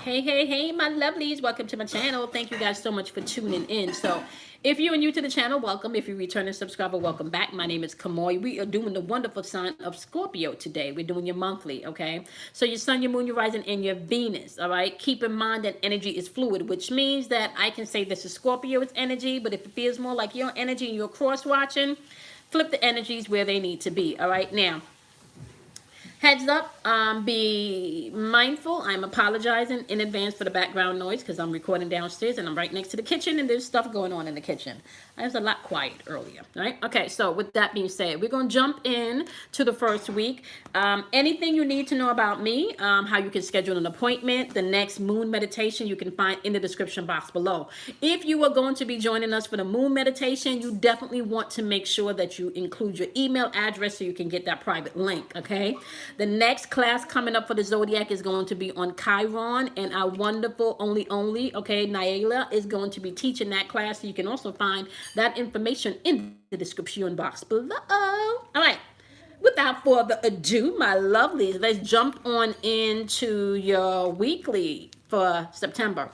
Hey, my lovelies. Welcome to my channel. Thank you guys so much for tuning in. So, if you are new to the channel, welcome. If you're a returning subscriber, welcome back. My name is Kamoy. We are doing the wonderful sign of Scorpio today. We're doing your monthly, okay? So, your sun, your moon, your rising, and your Venus, all right? Keep in mind that energy is fluid, which means that I can say this is Scorpio's energy, but if it feels more like your energy and you're cross watching, flip the energies where they need to be, all right? Now, heads up, be mindful. I'm apologizing in advance for the background noise because I'm recording downstairs and I'm right next to the kitchen and there's stuff going on in the kitchen. I was a lot quiet earlier, right? Okay, so with that being said, we're going to jump in to the first week. Anything you need to know about me, how you can schedule an appointment, the next moon meditation you can find in the description box below. If you are going to be joining us for the moon meditation, you definitely want to make sure that you include your email address so you can get that private link, okay? The next class coming up for the zodiac is going to be on Chiron, and our wonderful okay, Naila is going to be teaching that class. So you can also find that information in the description box below. All right. Without further ado, my lovelies, let's jump on into your weekly for September.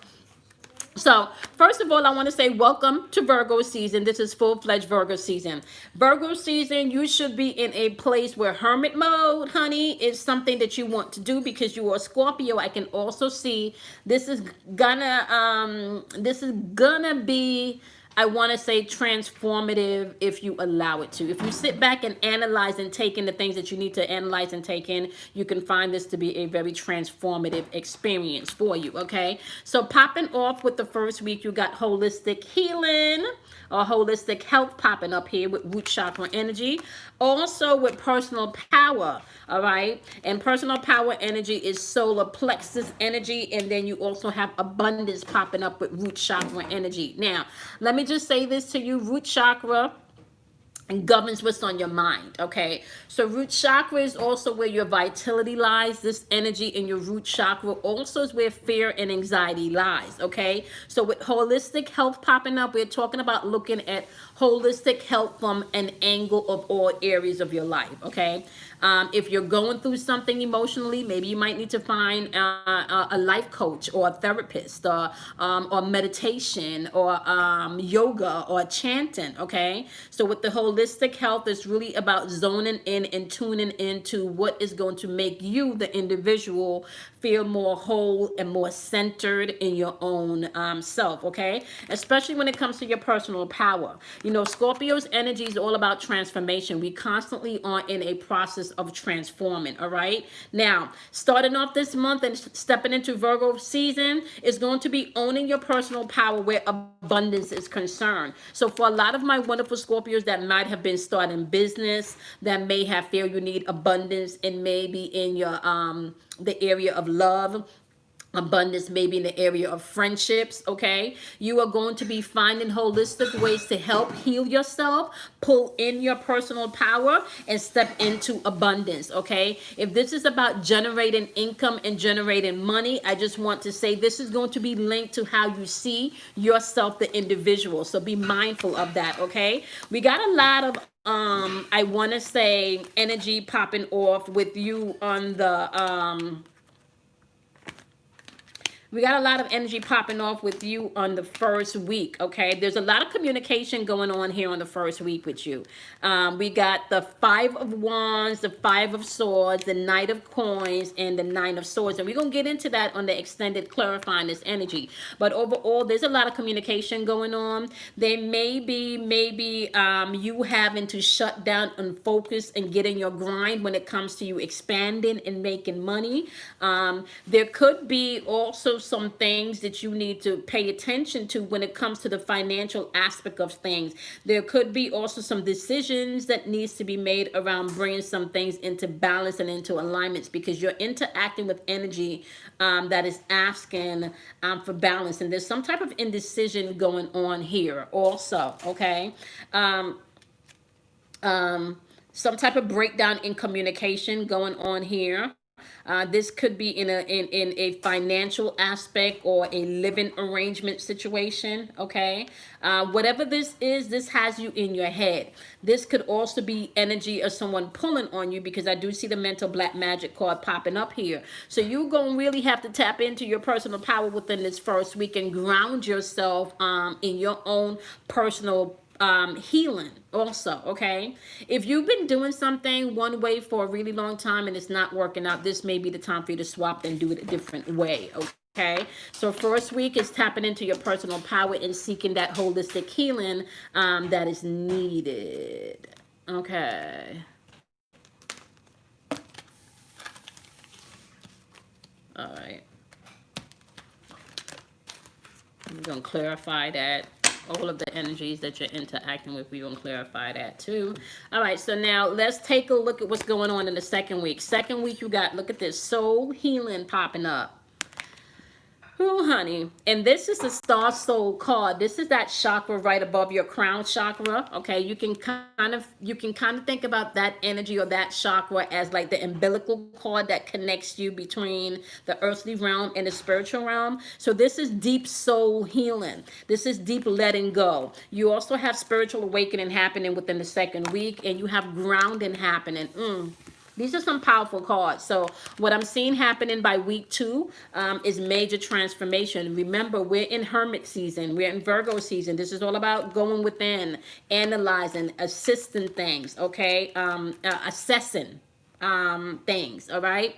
So, first of all, I want to say welcome to Virgo season. This is full-fledged Virgo season. Virgo season, you should be in a place where hermit mode, honey, is something that you want to do because you are Scorpio. I can also see this is gonna be, I want to say, transformative if you allow it to. If you sit back and analyze and take in the things that you need to analyze and take in, you can find this to be a very transformative experience for you, okay? So popping off with the first week, you got holistic healing or holistic health popping up here with root chakra energy. Also with personal power, all right? And personal power energy is solar plexus energy. And then you also have abundance popping up with root chakra energy. Now, let me just say this to you. Root chakra and governs what's on your mind, okay? So root chakra is also where your vitality lies. This energy in your root chakra also is where fear and anxiety lies, okay? So with holistic health popping up, we're talking about looking at holistic health from an angle of all areas of your life, okay? If you're going through something emotionally, maybe you might need to find a life coach or a therapist or meditation or yoga or chanting, okay? So with the holistic health, it's really about zoning in and tuning into what is going to make you, the individual, feel more whole and more centered in your own self, okay? Especially when it comes to your personal power. You know, Scorpio's energy is all about transformation. We constantly are in a process of transforming, all right? Now, starting off this month and stepping into Virgo season is going to be owning your personal power where abundance is concerned. So for a lot of my wonderful Scorpios that might have been starting business, that may have feel you need abundance and maybe in your the area of love, abundance maybe in the area of friendships, okay? You are going to be finding holistic ways to help heal yourself, pull in your personal power, and step into abundance, okay? If this is about generating income and generating money, I just want to say this is going to be linked to how you see yourself, the individual. So be mindful of that, okay? We got a lot of I want to say energy popping off with you on the we got a lot of energy popping off with you on the first week, okay? There's a lot of communication going on here on the first week with you. We got the Five of Wands, the Five of Swords, the Knight of Coins, and the Nine of Swords. And we're going to get into that on the extended clarifying this energy. But overall, there's a lot of communication going on. There may be you having to shut down and focus and get in your grind when it comes to you expanding and making money. There could be also some things that you need to pay attention to when it comes to the financial aspect of things. There could be also some decisions that needs to be made around bringing some things into balance and into alignments because you're interacting with energy that is asking for balance, and there's some type of indecision going on here also, okay? Some type of breakdown in communication going on here. This could be in a financial aspect or a living arrangement situation. Okay, whatever this is, this has you in your head. This could also be energy of someone pulling on you, because I do see the mental black magic card popping up here. So you're gonna really have to tap into your personal power within this first week and ground yourself in your own personal healing also. Okay, if you've been doing something one way for a really long time and it's not working out, this may be the time for you to swap and do it a different way. Okay, so first week is tapping into your personal power and seeking that holistic healing that is needed. Okay, all right, I'm gonna clarify that. All of the energies that you're interacting with, we're going to clarify that too. All right, so now let's take a look at what's going on in the second week. Second week, you got, look at this, soul healing popping up. Ooh, honey. And this is the Star Soul card. This is that chakra right above your crown chakra. Okay, you can kind of think about that energy or that chakra as like the umbilical cord that connects you between the earthly realm and the spiritual realm. So this is deep soul healing. This is deep letting go. You also have spiritual awakening happening within the second week, and you have grounding happening. These are some powerful cards. So what I'm seeing happening by week 2 is major transformation. Remember, we're in Hermit season. We're in Virgo season. This is all about going within, analyzing, assisting things, okay? Assessing things, all right?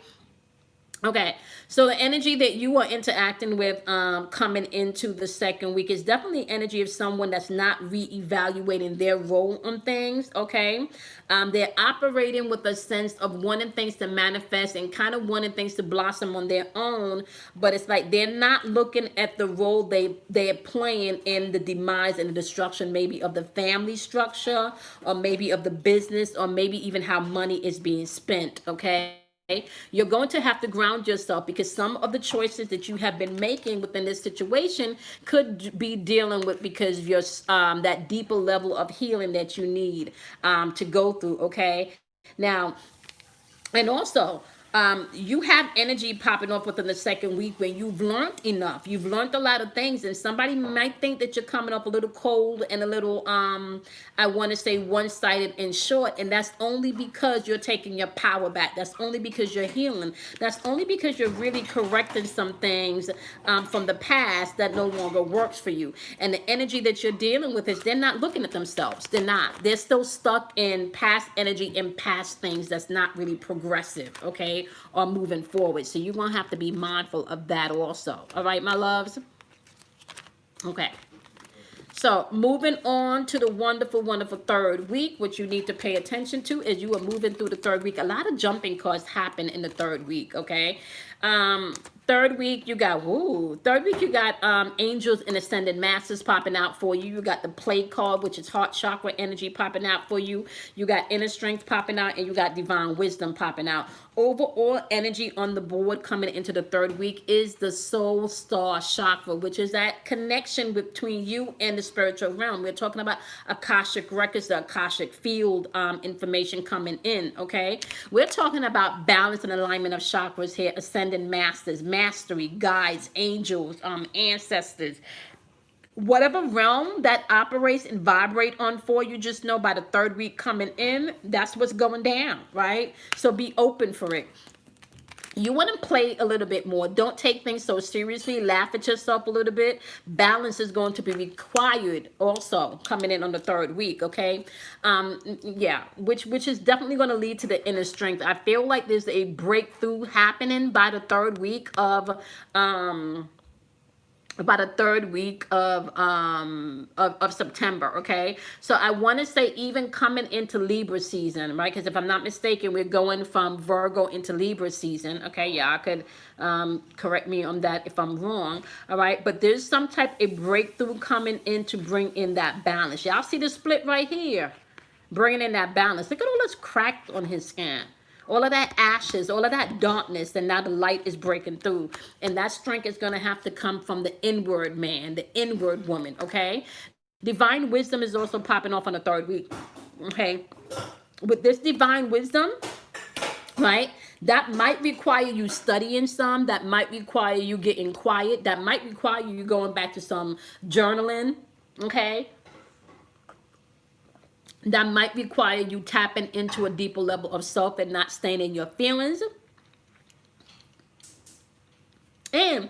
Okay, so the energy that you are interacting with coming into the second week is definitely energy of someone that's not reevaluating their role on things, okay? They're operating with a sense of wanting things to manifest and kind of wanting things to blossom on their own, but it's like they're not looking at the role they're playing in the demise and the destruction maybe of the family structure, or maybe of the business, or maybe even how money is being spent, okay? You're going to have to ground yourself, because some of the choices that you have been making within this situation could be dealing with because of your that deeper level of healing that you need to go through. Okay, now, and also you have energy popping up within the second week when you've learned enough. You've learned a lot of things, and somebody might think that you're coming up a little cold and a little, I want to say, one-sided and short, and that's only because you're taking your power back. That's only because you're healing. That's only because you're really correcting some things from the past that no longer works for you. And the energy that you're dealing with is they're not looking at themselves. They're not. They're still stuck in past energy and past things that's not really progressive, okay? Or moving forward. So you're going to have to be mindful of that also. All right, my loves? Okay. So moving on to the wonderful, wonderful third week, what you need to pay attention to as you are moving through the third week. A lot of jumping cards happen in the third week, okay? Third week, you got, angels and ascended masters popping out for you. You got the play card, which is heart chakra energy popping out for you. You got inner strength popping out, and you got divine wisdom popping out. Overall energy on the board coming into the third week is the soul star chakra, which is that connection between you and the spiritual realm. We're talking about Akashic records, the Akashic field information coming in, okay? We're talking about balance and alignment of chakras here, ascending masters, mastery, guides, angels, ancestors. Whatever realm that operates and vibrate on for you, just know by the third week coming in, that's what's going down, right? So be open for it. You want to play a little bit more. Don't take things so seriously. Laugh at yourself a little bit. Balance is going to be required also coming in on the third week, okay? Yeah, which is definitely going to lead to the inner strength. I feel like there's a breakthrough happening by the third week of September, okay? So I want to say even coming into Libra season, right? Because if I'm not mistaken, we're going from Virgo into Libra season, okay? Yeah, I could correct me on that if I'm wrong, all right? But there's some type of breakthrough coming in to bring in that balance. Y'all see the split right here? Bringing in that balance. Look at all this cracked on his skin. All of that ashes, all of that darkness, and now the light is breaking through. And that strength is going to have to come from the inward man, the inward woman, okay? Divine wisdom is also popping off on the third week, okay? With this divine wisdom, right? That might require you studying some. That might require you getting quiet. That might require you going back to some journaling, okay? That might require you tapping into a deeper level of self and not staying in your feelings. And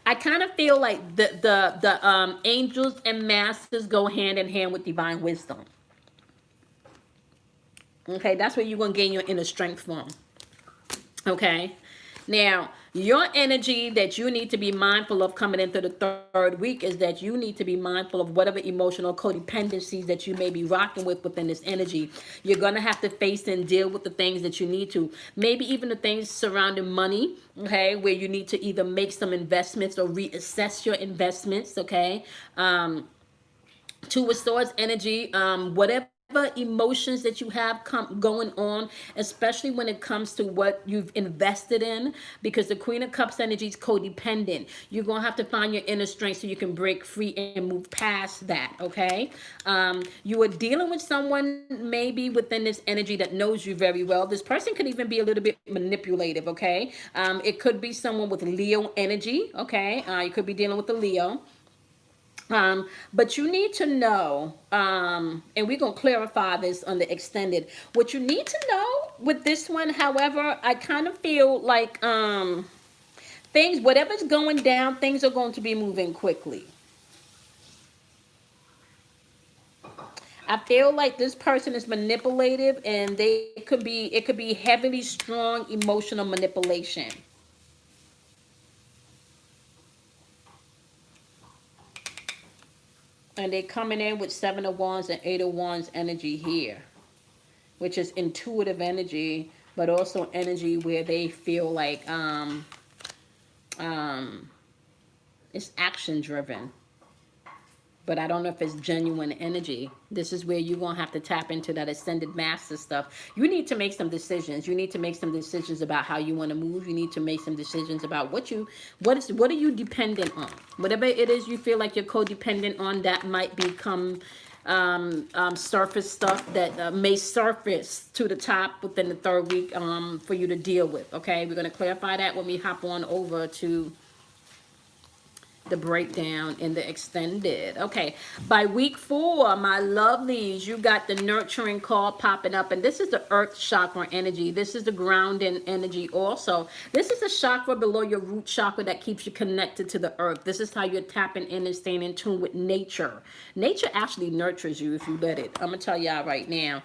I kind of feel like the angels and masters go hand in hand with divine wisdom. Okay, that's where you're gonna gain your inner strength from. Okay, now your energy that you need to be mindful of coming into the third week is that you need to be mindful of whatever emotional codependencies that you may be rocking with within this energy. You're gonna have to face and deal with the things that you need to, maybe even the things surrounding money, okay, where you need to either make some investments or reassess your investments, okay. Two of Swords energy, whatever emotions that you have going on, especially when it comes to what you've invested in, because the Queen of Cups energy is codependent. You're gonna have to find your inner strength so you can break free and move past that. Okay, you are dealing with someone maybe within this energy that knows you very well. This person could even be a little bit manipulative. Okay, it could be someone with Leo energy. Okay, you could be dealing with a Leo. But you need to know, and we're going to clarify this on the extended. What you need to know with this one, however, I kind of feel like things, whatever's going down, things are going to be moving quickly. I feel like this person is manipulative, and it could be heavily strong emotional manipulation. And they're coming in with Seven of Wands and Eight of Wands energy here, which is intuitive energy, but also energy where they feel like um, it's action driven. But I don't know if it's genuine energy. This is where you're going to have to tap into that ascended master stuff. You need to make some decisions. You need to make some decisions about how you want to move. You need to make some decisions about what are you dependent on. Whatever it is you feel like you're codependent on, that might become surface stuff that may surface to the top within the third week for you to deal with. Okay, we're going to clarify that when we hop on over to the breakdown in the extended. Okay, by week 4, my lovelies, you got the nurturing call popping up, and this is the earth chakra energy. This is the grounding energy also. This is a chakra below your root chakra that keeps you connected to the earth. This is how you're tapping in and staying in tune with nature. Nature actually nurtures you if you let it. I'm gonna tell y'all right now.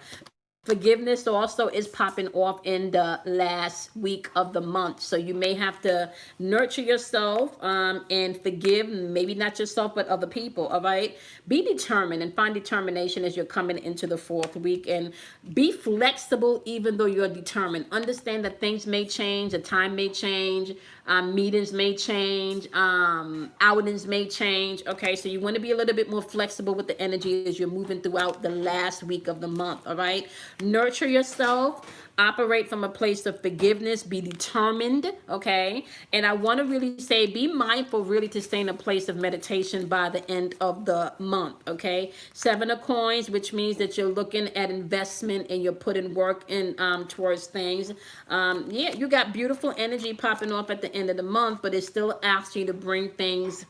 Forgiveness also is popping off in the last week of the month. So you may have to nurture yourself and forgive, maybe not yourself, but other people. All right. Be determined and find determination as you're coming into the fourth week, and be flexible even though you're determined. Understand that things may change, the time may change, meetings may change, outings may change. Okay, so you want to be a little bit more flexible with the energy as you're moving throughout the last week of the month. All right, nurture yourself, operate from a place of forgiveness, be determined. Okay, and I want to really say be mindful really to stay in a place of meditation by the end of the month. Okay, 7 of coins, which means that you're looking at investment and you're putting work in towards things. Yeah, you got beautiful energy popping off at the end of the month, but it still asks you to bring things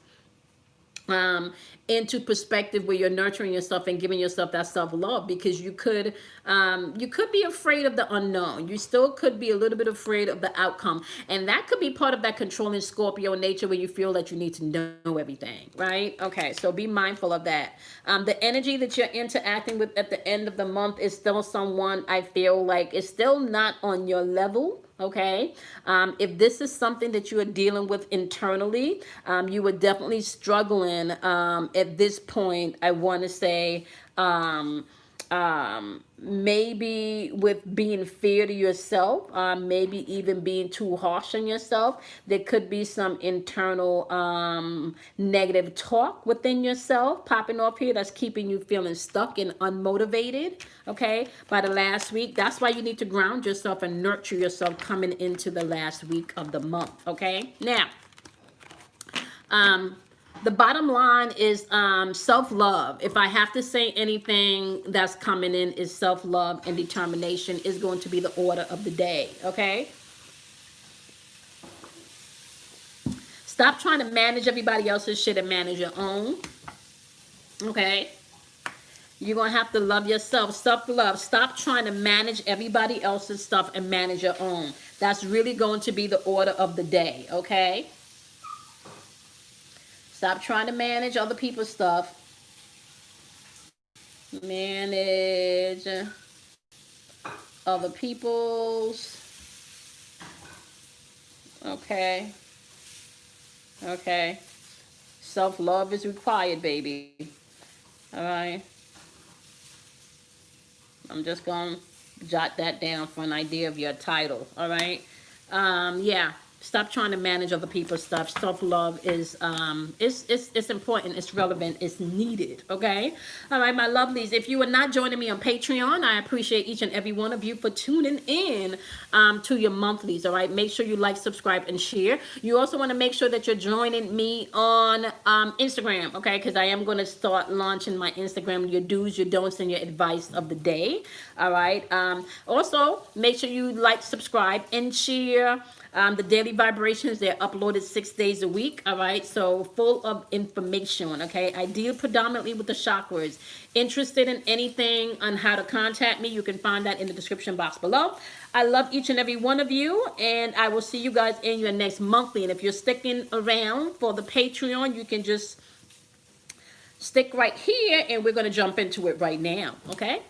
into perspective where you're nurturing yourself and giving yourself that self-love, because you could be afraid of the unknown. You still could be a little bit afraid of the outcome, and that could be part of that controlling Scorpio nature where you feel that you need to know everything, right? Okay, so be mindful of that. The energy that you're interacting with at the end of the month is still someone I feel like is still not on your level. Okay, if this is something that you are dealing with internally, you are definitely struggling at this point. I want to say maybe with being fair to yourself, maybe even being too harsh on yourself. There could be some internal negative talk within yourself popping off here that's keeping you feeling stuck and unmotivated. Okay, by the last week, that's why you need to ground yourself and nurture yourself coming into the last week of the month. Okay, now The bottom line is self-love. If I have to say anything that's coming in, is self-love and determination is going to be the order of the day, okay? Stop trying to manage everybody else's shit and manage your own, okay? You're going to have to love yourself. Self-love. Stop trying to manage everybody else's stuff and manage your own. That's really going to be the order of the day, okay? Stop trying to manage other people's stuff. Manage other people's. Okay. Okay. Self-love is required, baby. All right. I'm just going to jot that down for an idea of your title. All right. Yeah. Stop trying to manage other people's stuff. Self-love is it's important, it's relevant, it's needed. Okay. All right, my lovelies. If you are not joining me on Patreon, I appreciate each and every one of you for tuning in to your monthlies. All right. Make sure you like, subscribe, and share. You also want to make sure that you're joining me on Instagram, okay? Because I am going to start launching my Instagram, your do's, your don'ts, and your advice of the day. All right. Also, make sure you like, subscribe, and share. The daily vibrations, they're uploaded 6 days a week. All right. So full of information. Okay. I deal predominantly with the chakras. Interested in anything on how to contact me, you can find that in the description box below. I love each and every one of you, and I will see you guys in your next monthly. And if you're sticking around for the Patreon, you can just stick right here, and we're going to jump into it right now. Okay.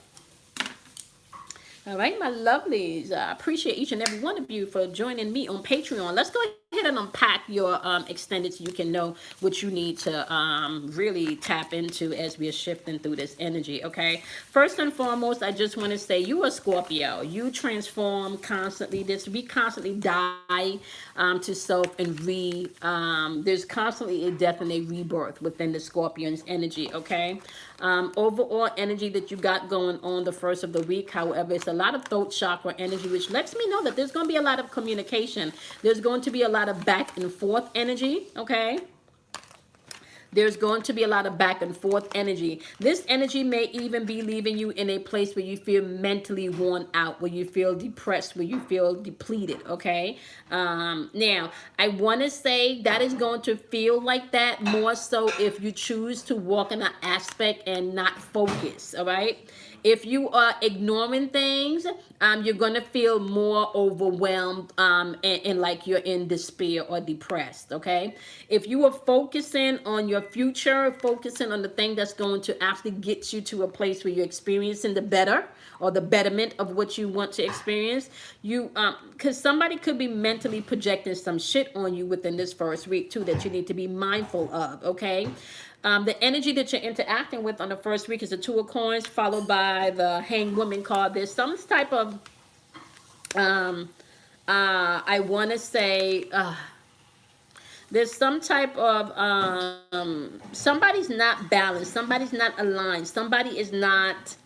All right, my lovelies. I appreciate each and every one of you for joining me on Patreon. Let's go ahead and unpack your extended so you can know what you need to really tap into as we are shifting through this energy, okay? First and foremost, I just want to say you are Scorpio. You transform constantly. We constantly die to self and there's constantly a death and a rebirth within the Scorpion's energy, okay? Overall energy that you got going on the first of the week, however, it's a lot of throat chakra energy, which lets me know that there's going to be a lot of communication. There's going to be a lot of back and forth energy, okay? There's going to be a lot of back and forth energy. This energy may even be leaving you in a place where you feel mentally worn out, where you feel depressed, where you feel depleted, okay? Now, I want to say that is going to feel like that more so if you choose to walk in an aspect and not focus, all right? If you are ignoring things, you're going to feel more overwhelmed and like you're in despair or depressed, okay? If you are focusing on your future, focusing on the thing that's going to actually get you to a place where you're experiencing the better or the betterment of what you want to experience, because somebody could be mentally projecting some shit on you within this first week too that you need to be mindful of, okay? The energy that you're interacting with on the first week is the Two of Coins, followed by the Hanged Woman card. There's some type of, I want to say, there's some type of, somebody's not balanced. Somebody's not aligned. Somebody is not,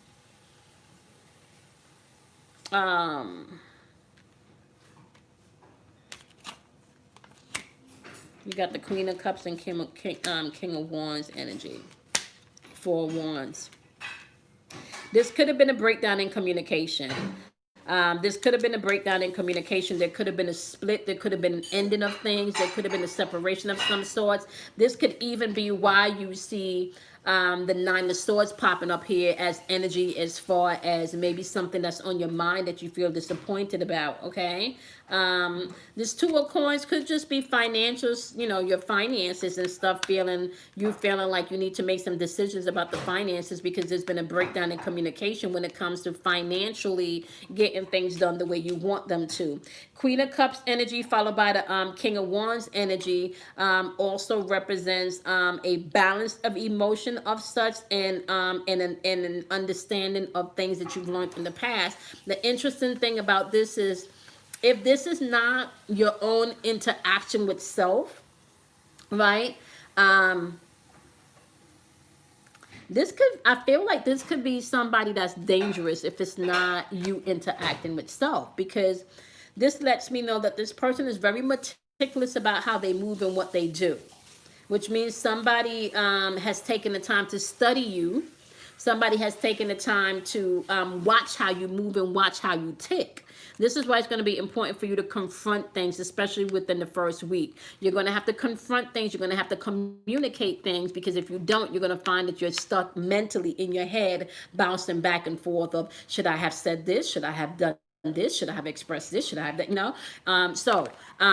you got the Queen of Cups and King of Wands energy. Four of Wands. This could have been a breakdown in communication. This could have been a breakdown in communication. There could have been a split. There could have been an ending of things. There could have been a separation of some sorts. This could even be why you see the Nine of Swords popping up here as energy, as far as maybe something that's on your mind that you feel disappointed about, okay? This Two of Coins could just be financials, you know, your finances and stuff, feeling like you need to make some decisions about the finances because there's been a breakdown in communication when it comes to financially getting things done the way you want them to. Queen of Cups energy followed by the King of Wands energy also represents a balance of emotion of such and an understanding of things that you've learned in the past. The interesting thing about this is, if this is not your own interaction with self, right? I feel like this could be somebody that's dangerous if it's not you interacting with self, because this lets me know that this person is very meticulous about how they move and what they do. which means somebody has taken the time to study you. Somebody has taken the time to watch how you move and watch how you tick. This is why it's going to be important for you to confront things, especially within the first week. You're going to have to confront things. You're going to have to communicate things, because if you don't, you're going to find that you're stuck mentally in your head, bouncing back and forth of, should I have said this? Should I have done this? Should I have expressed this? Should I have that?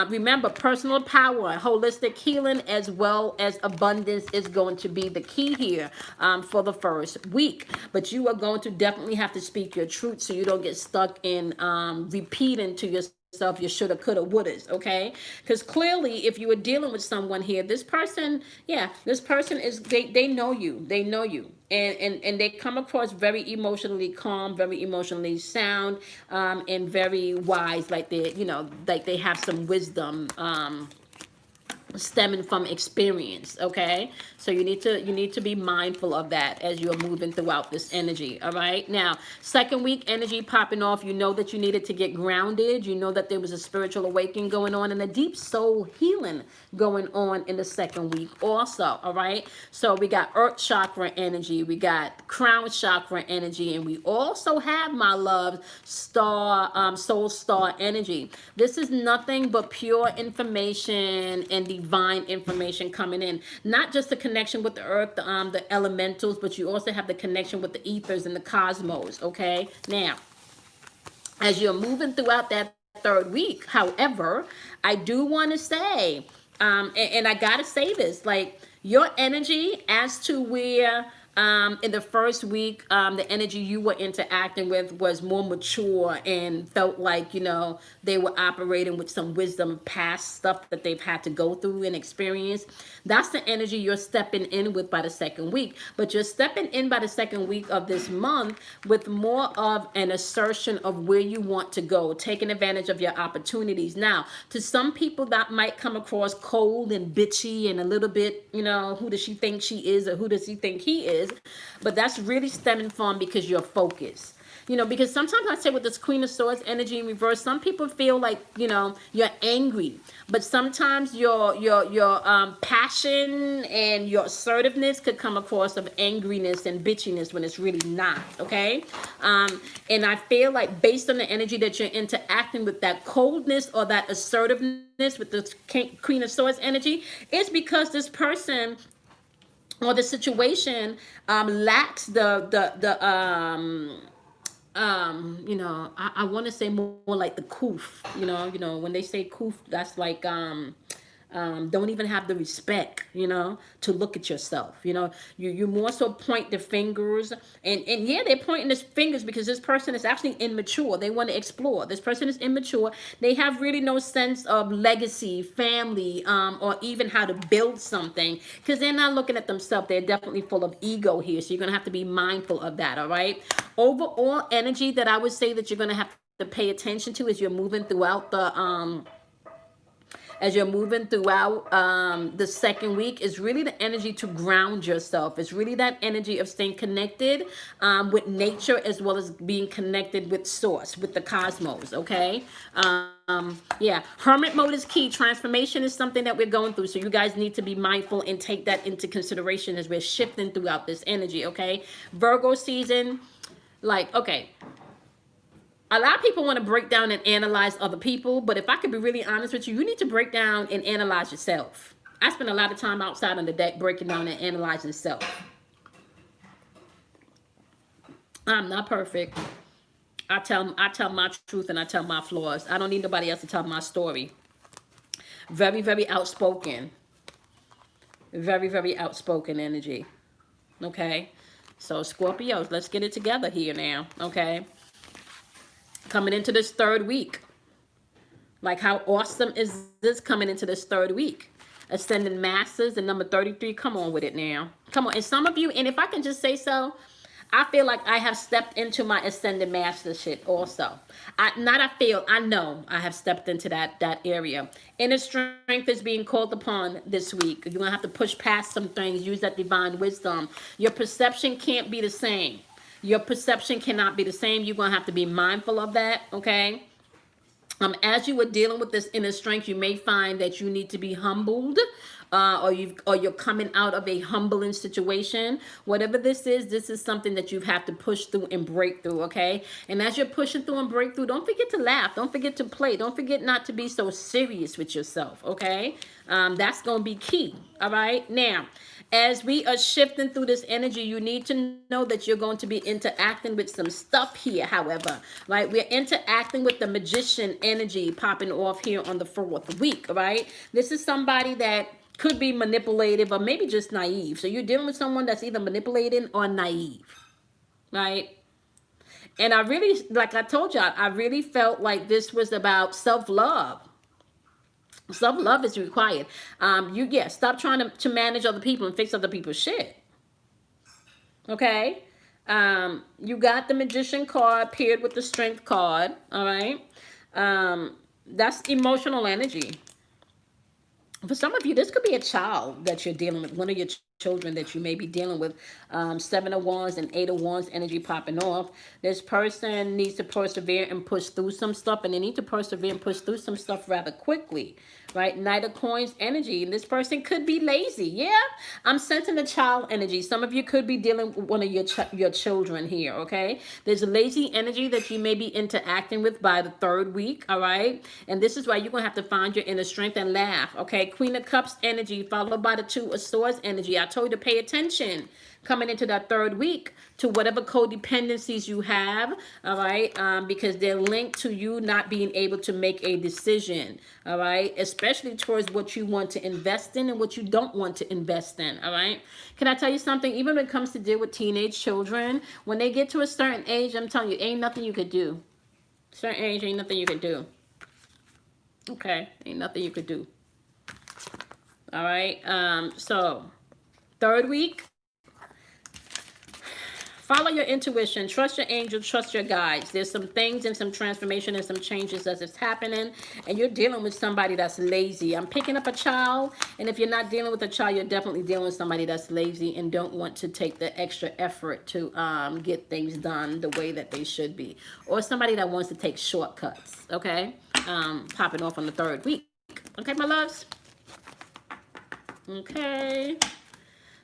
Remember, personal power, holistic healing, as well as abundance is going to be the key here for the first week. But you are going to definitely have to speak your truth, so you don't get stuck in repeating to yourself your shoulda, coulda, wouldas, okay? Because clearly, if you were dealing with someone here, this person is, they know you. They know you. And they come across very emotionally calm, very emotionally sound, and very wise, like they have some wisdom stemming from experience. Okay, so you need to be mindful of that as you're moving throughout this energy. All right, now second week energy popping off. You know that you needed to get grounded. You know that there was a spiritual awakening going on and a deep soul healing going on in the second week also. All right, so we got earth chakra energy, we got crown chakra energy, and we also have, my love, soul star energy. This is nothing but pure information and divine information coming in. Not just the connection with the earth, the elementals, but you also have the connection with the ethers and the cosmos. Okay, now as you're moving throughout that third week, however, I do want to say, and I gotta say this, like, your energy as to where in the first week, the energy you were interacting with was more mature and felt like, they were operating with some wisdom past stuff that they've had to go through and experience. That's the energy you're stepping in with by the second week. But you're stepping in by the second week of this month with more of an assertion of where you want to go, taking advantage of your opportunities. Now, to some people that might come across cold and bitchy and a little bit, who does she think she is, or who does he think he is? But that's really stemming from because you're focused. Because sometimes I say with this Queen of Swords energy in reverse, some people feel like, you're angry. But sometimes your passion and your assertiveness could come across of angriness and bitchiness when it's really not, okay? And I feel like based on the energy that you're interacting with, that coldness or that assertiveness with the Queen of Swords energy, is because this person or the situation lacks I want to say more like the coof, when they say coof, that's like, don't even have the respect, to look at yourself. You more so point the fingers, and yeah, they're pointing the fingers because this person is actually immature. They want to explore. This person is immature. They have really no sense of legacy, family, or even how to build something, because they're not looking at themselves. They're definitely full of ego here. So you're going to have to be mindful of that. All right. Overall energy that I would say that you're going to have to pay attention to as you're moving throughout the, the second week, is really the energy to ground yourself. It's really that energy of staying connected with nature, as well as being connected with source, with the cosmos, okay? Hermit mode is key. Transformation is something that we're going through, so you guys need to be mindful and take that into consideration as we're shifting throughout this energy, okay? Virgo season, okay. A lot of people want to break down and analyze other people, but if I could be really honest with you, you need to break down and analyze yourself. I spend a lot of time outside on the deck breaking down and analyzing self. I'm not perfect. I tell my truth and I tell my flaws. I don't need nobody else to tell my story. Very, very outspoken. Very, very outspoken energy. Okay? So Scorpios, let's get it together here now. Okay? Coming into this third week. Like, how awesome is this coming into this third week? Ascending Masters, the number 33. Come on with it now. Come on. And some of you, and if I can just say so, I feel like I have stepped into my Ascending Master shit also. I know I have stepped into that area. Inner strength is being called upon this week. You're going to have to push past some things. Use that divine wisdom. Your perception can't be the same. Your perception cannot be the same. You're going to have to be mindful of that, okay? As you are dealing with this inner strength, you may find that you need to be humbled or you're coming out of a humbling situation. Whatever this is something that you have to push through and break through, okay? And as you're pushing through and break through, don't forget to laugh. Don't forget to play. Don't forget not to be so serious with yourself, okay? That's going to be key, all right? Now, as we are shifting through this energy, you need to know that you're going to be interacting with some stuff here, however, right? We're interacting with the magician energy popping off here on the 4th week, right? This is somebody that could be manipulative or maybe just naive. So you're dealing with someone that's either manipulating or naive, right? And I really, like I told y'all, I really felt like this was about self-love. Self-love is required. Stop trying to manage other people and fix other people's shit. Okay? You got the magician card paired with the strength card. All right? That's emotional energy. For some of you, this could be a child that you're dealing with, one of your children that you may be dealing with. 7 of Wands and 8 of Wands energy popping off. This person needs to persevere and push through some stuff, and they need to persevere and push through some stuff rather quickly, right? Knight of Coins energy, and this person could be lazy. Yeah, I'm sensing the child energy. Some of you could be dealing with one of your children here, okay? There's a lazy energy that you may be interacting with by the 3rd week, all right? And this is why you're going to have to find your inner strength and laugh, okay? Queen of Cups energy followed by the 2 of Swords energy. I told you to pay attention coming into that 3rd week to whatever codependencies you have, all right, because they're linked to you not being able to make a decision, all right, especially towards what you want to invest in and what you don't want to invest in, all right. Can I tell you something? Even when it comes to deal with teenage children, when they get to a certain age, I'm telling you, ain't nothing you could do. Certain age, ain't nothing you could do. Okay, ain't nothing you could do. All right, so 3rd week, follow your intuition, trust your angels, trust your guides. There's some things and some transformation and some changes as it's happening, and you're dealing with somebody that's lazy. I'm picking up a child, and if you're not dealing with a child, you're definitely dealing with somebody that's lazy and don't want to take the extra effort to get things done the way that they should be, or somebody that wants to take shortcuts, okay? Popping off on the 3rd week. Okay, my loves? Okay.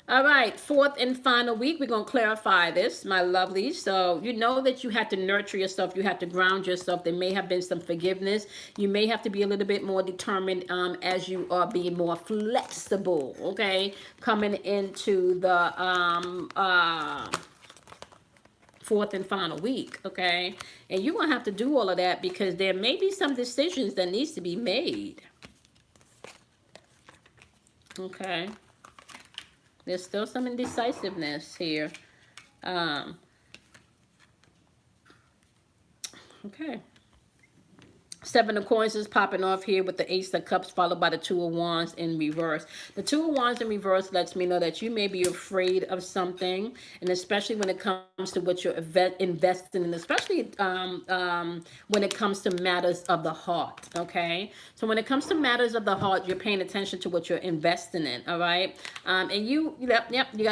All right, 4th and final week, we're going to clarify this, my lovelies. So you know that you have to nurture yourself. You have to ground yourself. There may have been some forgiveness. You may have to be a little bit more determined as you are being more flexible, okay? Coming into the 4th and final week, okay? And you're going to have to do all of that because there may be some decisions that needs to be made. Okay. There's still some indecisiveness here. Okay. 7 of Coins is popping off here with the Ace of Cups followed by the 2 of Wands in reverse. The 2 of Wands in reverse lets me know that you may be afraid of something, and especially when it comes to what you're investing in, especially when it comes to matters of the heart, okay? So when it comes to matters of the heart, you're paying attention to what you're investing in, all right? And you got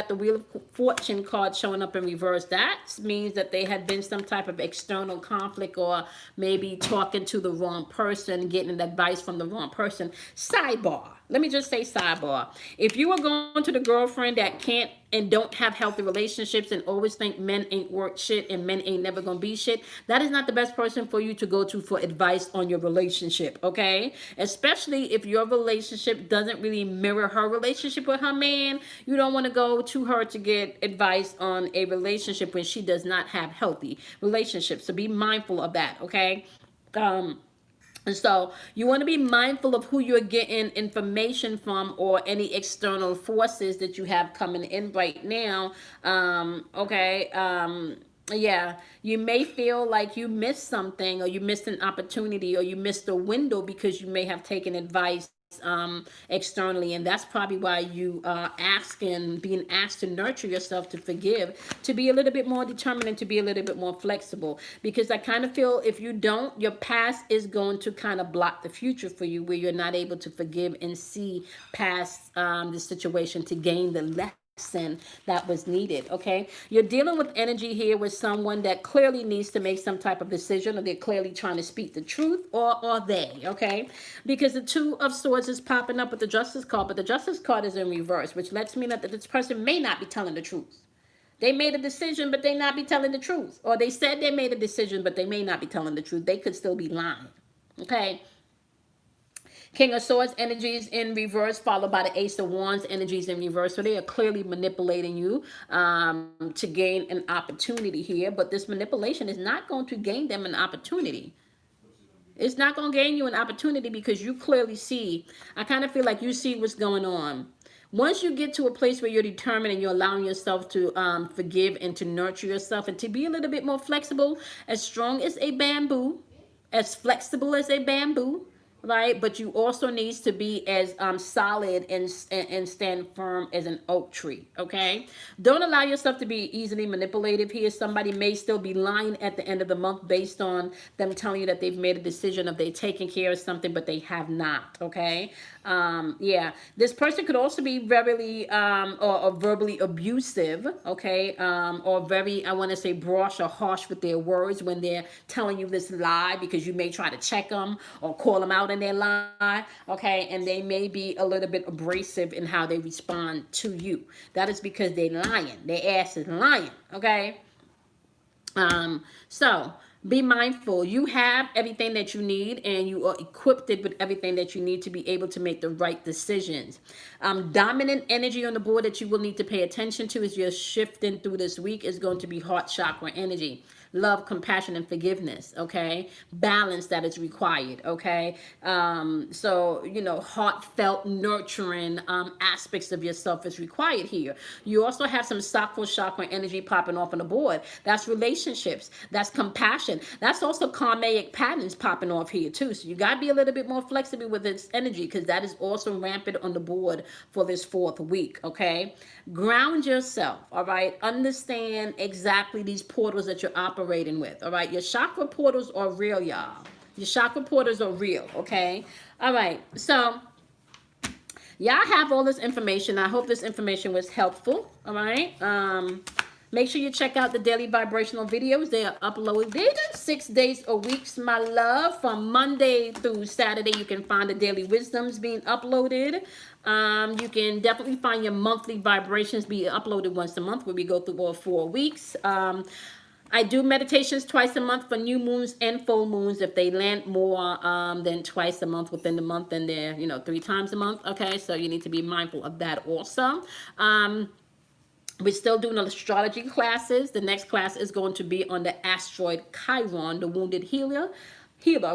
the Wheel of Fortune card showing up in reverse. That means that there had been some type of external conflict or maybe talking to the wrong person, getting advice from the wrong person. Sidebar. Let me just say sidebar. If you are going to the girlfriend that can't and don't have healthy relationships and always think men ain't worth shit and men ain't never gonna be shit, that is not the best person for you to go to for advice on your relationship, okay? Especially if your relationship doesn't really mirror her relationship with her man. You don't want to go to her to get advice on a relationship when she does not have healthy relationships. So be mindful of that, okay? And so you want to be mindful of who you're getting information from or any external forces that you have coming in right now. Okay. Yeah, you may feel like you missed something or you missed an opportunity or you missed a window because you may have taken advice externally, and that's probably why you are being asked to nurture yourself, to forgive, to be a little bit more determined and to be a little bit more flexible, because I kind of feel if you don't, your past is going to kind of block the future for you, where you're not able to forgive and see past the situation to gain the that was needed. Okay, you're dealing with energy here with someone that clearly needs to make some type of decision, or they're clearly trying to speak the truth, or they, okay, because the Two of Swords is popping up with the Justice card, but the Justice card is in reverse, which lets me know that this person may not be telling the truth. They made a decision, but they not be telling the truth, or they said they made a decision, but they may not be telling the truth. They could still be lying. Okay, King of Swords energies in reverse, followed by the Ace of Wands energies in reverse. So they are clearly manipulating you to gain an opportunity here. But this manipulation is not going to gain them an opportunity. It's not going to gain you an opportunity because you clearly see. I kind of feel like you see what's going on. Once you get to a place where you're determined and you're allowing yourself to forgive and to nurture yourself and to be a little bit more flexible, as strong as a bamboo, as flexible as a bamboo, right? But you also needs to be as solid and stand firm as an oak tree. Okay, don't allow yourself to be easily manipulative here. Somebody may still be lying at the end of the month based on them telling you that they've made a decision, of they taking care of something, but they have not. Okay, yeah, this person could also be very or verbally abusive. Okay, or very, I want to say, brash or harsh with their words when they're telling you this lie, because you may try to check them or call them out in their lie. Okay, and they may be a little bit abrasive in how they respond to you. That is because they're lying. Their ass is lying. Okay, so be mindful. You have everything that you need, and you are equipped with everything that you need to be able to make the right decisions. Dominant energy on the board that you will need to pay attention to as you're shifting through this week is going to be heart chakra energy. Love, compassion, and forgiveness. Okay, balance that is required. Okay, so you know, heartfelt, nurturing aspects of yourself is required here. You also have some sacral chakra energy popping off on the board. That's relationships. That's compassion. That's also karmic patterns popping off here too. So you gotta be a little bit more flexible with its energy, because that is also rampant on the board for this 4th week. Okay, ground yourself. All right, understand exactly these portals that you're operating with. All right, your chakra portals are real, y'all. Your chakra portals are real. Okay, all right, so y'all have all this information. I hope this information was helpful. All right, make sure you check out the daily vibrational videos. They are uploaded 6 days a week, my love. From Monday through Saturday, you can find the daily wisdoms being uploaded. You can definitely find your monthly vibrations be uploaded once a month, where we go through all 4 weeks. I do meditations twice a month for new moons and full moons. If they land more than twice a month within the month, then they're, 3 times a month. Okay, so you need to be mindful of that also. We're still doing astrology classes. The next class is going to be on the Astroid Chiron, the wounded healer,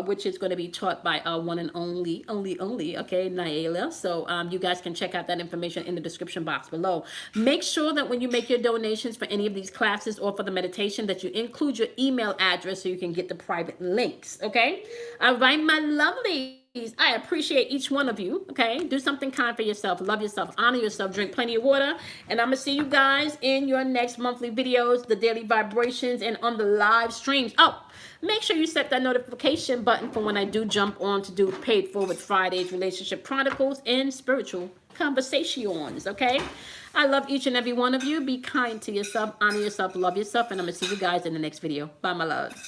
which is going to be taught by our one and only, okay, Naila. So you guys can check out that information in the description box below. Make sure that when you make your donations for any of these classes or for the meditation, that you include your email address so you can get the private links, okay? All right, my lovely. I appreciate each one of you. Okay, do something kind for yourself, love yourself, honor yourself, drink plenty of water, and I'm gonna see you guys in your next monthly videos, the daily vibrations, and on the live streams. Oh, make sure you set that notification button for when I do jump on to do Paid Forward Fridays, Relationship Chronicles, and Spiritual Conversations. Okay, I love each and every one of you. Be kind to yourself, honor yourself, love yourself, and I'm gonna see you guys in the next video. Bye, my loves.